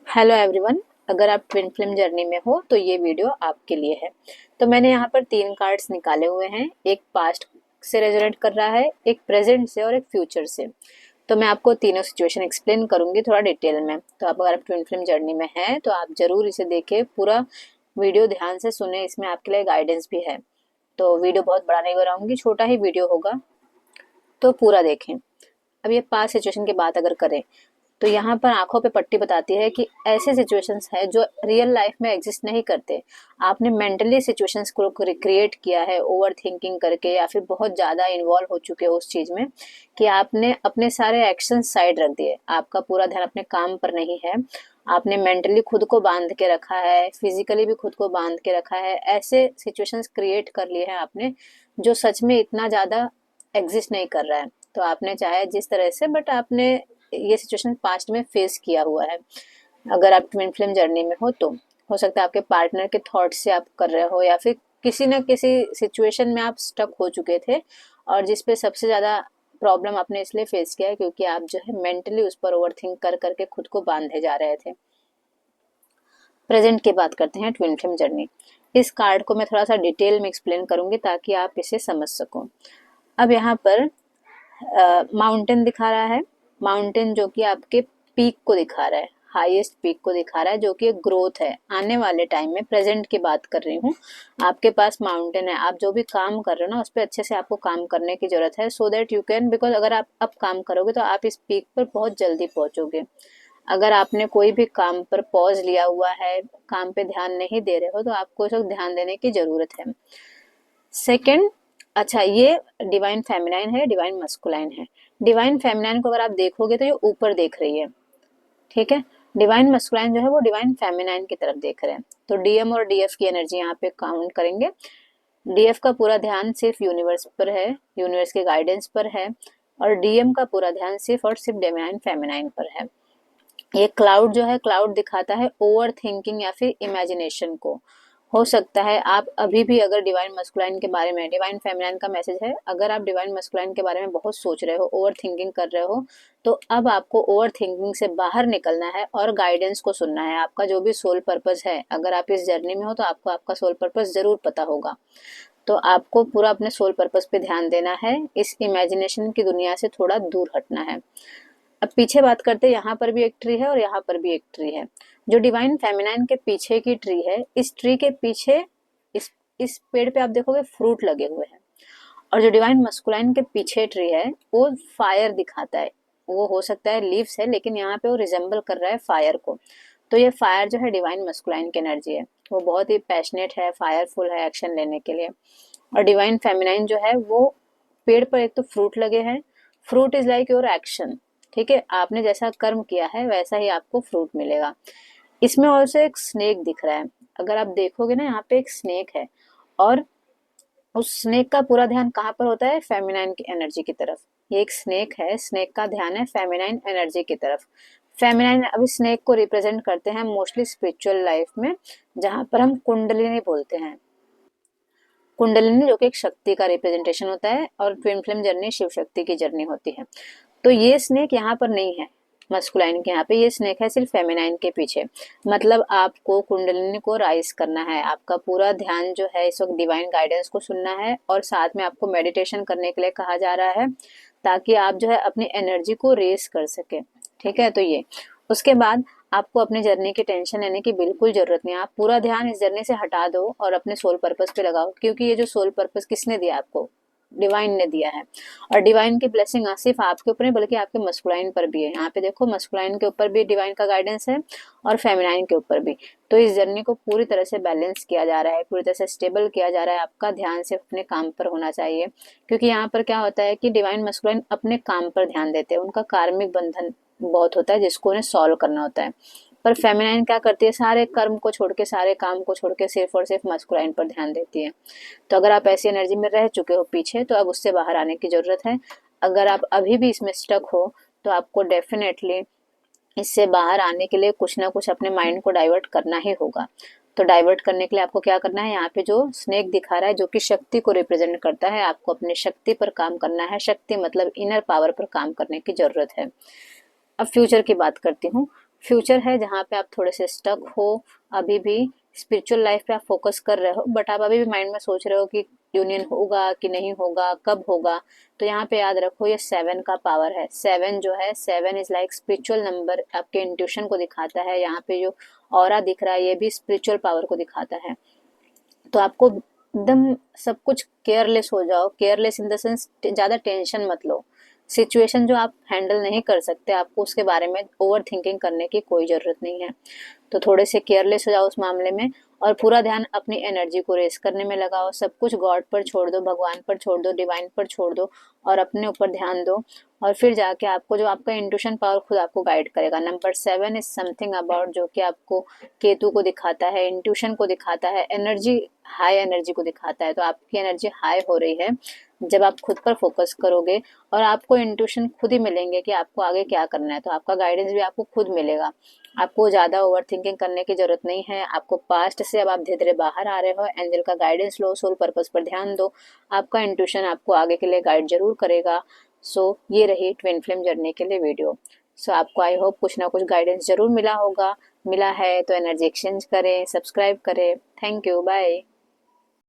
Hello everyone. अगर आप twin flame journey में हो तो ये वीडियो आपके लिए है। तो मैंने यहाँ पर 3 कार्ड्स निकाले हुए हैं। एक पास्ट से रेजोनेट कर रहा है, एक प्रेजेंट से और एक फ्यूचर से। तो मैं आपको तीनों सिचुएशन एक्सप्लेन करूंगी थोड़ा डिटेल में। तो आप अगर आप ट्विन फ्लेम जर्नी में हैं तो आप जरूर इसे देखें, पूरा वीडियो ध्यान से सुने, इसमें आपके लिए गाइडेंस भी है। तो वीडियो बहुत बड़ा नहीं बनाऊंगी, छोटा ही वीडियो होगा, तो पूरा देखें। अब ये पास्ट सिचुएशन की बात अगर करें तो यहाँ पर आंखों पे पट्टी बताती है कि ऐसे सिचुएशंस हैं जो रियल लाइफ में एग्जिस्ट नहीं करते। आपने मेंटली सिचुएशंस को क्रिएट किया है ओवर थिंकिंग करके, या फिर बहुत ज्यादा इन्वॉल्व हो चुके हो उस चीज में कि आपने अपने सारे एक्शन साइड रख दिए। आपका पूरा ध्यान अपने काम पर नहीं है। आपने मेंटली खुद को बांध के रखा है, फिजिकली भी खुद को बांध के रखा है। ऐसे सिचुएशंस क्रिएट कर लिए हैं आपने जो सच में इतना ज्यादा एग्जिस्ट नहीं कर रहा है। तो आपने चाहे जिस तरह से, बट आपने ये सिचुएशन पास्ट में फेस किया हुआ है। अगर आप ट्विन फ्लेम जर्नी में हो सकता है आपके पार्टनर के थॉट से आप कर रहे हो, या फिर किसी न किसी सिचुएशन में आप स्टक हो चुके थे और जिस पे सबसे ज्यादा प्रॉब्लम आपने इसलिए फेस किया है क्योंकि आप जो है मेंटली उस पर ओवर थिंक कर करके खुद को बांधे जा रहे थे। प्रेजेंट की बात करते हैं, ट्विन फ्लेम जर्नी। इस कार्ड को मैं थोड़ा सा डिटेल में एक्सप्लेन करूंगी ताकि आप इसे समझ सको। अब यहाँ पर माउंटेन दिखा रहा है। माउंटेन जो कि आपके पीक को दिखा रहा है, हाईएस्ट पीक को दिखा रहा है, जो कि एक ग्रोथ है आने वाले टाइम में। प्रेजेंट की बात कर रही हूँ। आपके पास माउंटेन है, आप जो भी काम कर रहे हो ना उस पर अच्छे से आपको काम करने की जरूरत है, so that you can, because अगर आप अब काम करोगे तो आप इस पीक पर बहुत जल्दी पहुंचोगे। अगर आपने कोई भी काम पर पॉज लिया हुआ है, काम पे ध्यान नहीं दे रहे हो, तो आपको इस वक्त ध्यान देने की जरूरत है। सेकंड, अच्छा ये डिवाइन फेमिनाइन है, डिवाइन मस्कुलाइन है। डिवाइन फेमिनाइन को अगर आप देखोगे तो ये ऊपर देख रही है, ठीक है। डिवाइन मस्कुलाइन जो है वो डिवाइन फेमिनाइन की तरफ देख रहे हैं। तो डीएम और डीएफ की एनर्जी यहाँ पे काउंट करेंगे। डीएफ का पूरा ध्यान सिर्फ यूनिवर्स पर है, यूनिवर्स के गाइडेंस पर है, और डीएम का पूरा ध्यान सिर्फ और सिर्फ डिवाइन फेमिनाइन पर है। ये क्लाउड जो है, क्लाउड दिखाता है ओवर थिंकिंग या फिर इमेजिनेशन को। हो सकता है आप अभी भी, अगर डिवाइन मस्कुलाइन के बारे में, डिवाइन फेमिनाइन का मैसेज है, अगर आप डिवाइन मस्कुलाइन के बारे में बहुत सोच रहे हो, ओवर थिंकिंग कर रहे हो, तो अब आपको ओवर थिंकिंग से बाहर निकलना है और गाइडेंस को सुनना है। आपका जो भी सोल पर्पस है, अगर आप इस जर्नी में हो तो आपको आपका सोल पर्पस जरूर पता होगा। तो आपको पूरा अपने सोल पर्पस पे ध्यान देना है, इस इमेजिनेशन की दुनिया से थोड़ा दूर हटना है। अब पीछे बात करते हैं, यहाँ पर भी एक ट्री है और यहाँ पर भी एक ट्री है। जो डिवाइन फेमिनाइन के पीछे की ट्री है, इस ट्री के पीछे, इस पेड़ पे आप देखोगे फ्रूट लगे हुए हैं। और जो डिवाइन मस्कुलाइन के पीछे ट्री है वो फायर दिखाता है। वो हो सकता है लीव्स है, लेकिन यहाँ पे वो रिजेंबल कर रहा है फायर को। तो ये फायर जो है डिवाइन मस्कुलाइन की एनर्जी है। वो बहुत ही पैशनेट है, फायरफुल है एक्शन लेने के लिए। और डिवाइन फेमिनाइन जो है वो, पेड़ पर एक तो फ्रूट लगे हैं, fruit is like your action, ठीक है। आपने जैसा कर्म किया है वैसा ही आपको फ्रूट मिलेगा। इसमें ऑल्सो एक स्नेक दिख रहा है। अगर आप देखोगे ना, यहाँ पे एक स्नेक है, और उस स्नेक का पूरा ध्यान कहाँ पर होता है, फेमिनाइन की एनर्जी की तरफ। ये एक स्नेक है, स्नेक का ध्यान है फेमिनाइन एनर्जी की तरफ। फेमिनाइन, अभी स्नेक को रिप्रेजेंट करते हैं मोस्टली स्पिरिचुअल लाइफ में, जहां पर हम कुंडलिनी बोलते हैं। कुंडलिनी जो कि एक शक्ति का रिप्रेजेंटेशन होता है, और twin flame journey Shiv Shakti की जर्नी होती है। तो ये स्नेक यहाँ पर नहीं है मस्कुलाइन के, यहाँ पे ये स्नेक है सिर्फ फेमिनाइन के पीछे। मतलब आपको कुंडलिनी को राइज करना है। आपका पूरा ध्यान जो है इस वक्त डिवाइन गाइडेंस को सुनना है, और साथ में आपको मेडिटेशन करने के लिए कहा जा रहा है, ताकि आप जो है अपनी एनर्जी को रेस कर सके, ठीक है। तो ये, उसके बाद आपको अपनी जर्नी की टेंशन लेने की बिल्कुल जरूरत नहीं है। आप पूरा ध्यान इस जर्नी से हटा दो और अपने सोल पर्पस पे लगाओ, क्योंकि ये जो सोल पर्पस किसने दिया आपको, डिवाइन ने दिया है। और डिवाइन की ब्लेसिंग सिर्फ आपके ऊपर नहीं बल्कि आपके मस्कुलाइन पर भी है। यहाँ पे देखो, मस्कुलाइन के ऊपर भी डिवाइन का गाइडेंस है और फेमिनाइन के ऊपर भी। तो इस जर्नी को पूरी तरह से बैलेंस किया जा रहा है, पूरी तरह से स्टेबल किया जा रहा है। आपका ध्यान सिर्फ अपने काम पर होना चाहिए, क्योंकि यहाँ पर क्या होता है कि डिवाइन मस्कुलाइन अपने काम पर ध्यान देते हैं। उनका कार्मिक बंधन बहुत होता है जिसको उन्हें सॉल्व करना होता है। पर फेमिनाइन क्या करती है, सारे कर्म को छोड़ के, सारे काम को छोड़ के सिर्फ और सिर्फ मस्कुलाइन पर ध्यान देती है। तो अगर आप ऐसी एनर्जी में रह चुके हो पीछे, तो अब उससे बाहर आने की जरूरत है। अगर आप अभी भी इसमें स्टक हो तो आपको डेफिनेटली इससे बाहर आने के लिए कुछ ना कुछ अपने माइंड को डाइवर्ट करना ही होगा। तो डाइवर्ट करने के लिए आपको क्या करना है, यहाँ पे जो स्नेक दिखा रहा है जो कि शक्ति को रिप्रेजेंट करता है, आपको अपनी शक्ति पर काम करना है। शक्ति मतलब इनर पावर पर काम करने की जरूरत है। अब फ्यूचर की बात करती हूँ। फ्यूचर है जहाँ पे आप थोड़े से स्टक हो, अभी भी स्पिरिचुअल लाइफ पे आप फोकस कर रहे हो, बट आप अभी भी माइंड में सोच रहे हो कि यूनियन होगा कि नहीं होगा, कब होगा। तो यहाँ पे याद रखो ये 7 का पावर है। 7 जो है, 7 इज लाइक स्पिरिचुअल नंबर, आपके इंट्यूशन को दिखाता है। यहाँ पे जो ऑरा दिख रहा है ये भी स्पिरिचुअल पावर को दिखाता है। तो आपको एकदम सब कुछ केयरलेस हो जाओ, केयरलेस इन द सेंस ज्यादा टेंशन मत लो। सिचुएशन जो आप हैंडल नहीं कर सकते, आपको उसके बारे में ओवर थिंकिंग करने की कोई जरूरत नहीं है। तो थोड़े से केयरलेस हो जाओ उस मामले में, और पूरा ध्यान अपनी एनर्जी को रेस करने में लगाओ। सब कुछ गॉड पर छोड़ दो, भगवान पर छोड़ दो, डिवाइन पर छोड़ दो, और अपने ऊपर ध्यान दो। और फिर जाके आपको जो आपका इंट्यूशन पावर खुद आपको गाइड करेगा। नंबर 7 इज समथिंग अबाउट, जो कि आपको केतु को दिखाता है, इंट्यूशन को दिखाता है, एनर्जी, हाई एनर्जी को दिखाता है। तो आपकी एनर्जी हाई हो रही है जब आप खुद पर फोकस करोगे, और आपको इंट्यूशन खुद ही मिलेंगे कि आपको आगे क्या करना है। तो आपका गाइडेंस भी आपको खुद मिलेगा। आपको ज्यादा ओवर थिंकिंग करने की जरूरत नहीं है। आपको पास्ट से अब आप धीरे धीरे बाहर आ रहे हो, एंजल का गाइडेंस लो, सोल पर्पस पर ध्यान दो। आपका इंट्यूशन आपको आगे के लिए गाइड जरूर करेगा। ये रही ट्विन फ्लेम जर्नी के लिए वीडियो। आपको आई होप कुछ ना कुछ गाइडेंस जरूर मिला होगा। मिला है तो एनर्जी एक्सचेंज करें, सब्सक्राइब करें। Thank you, bye.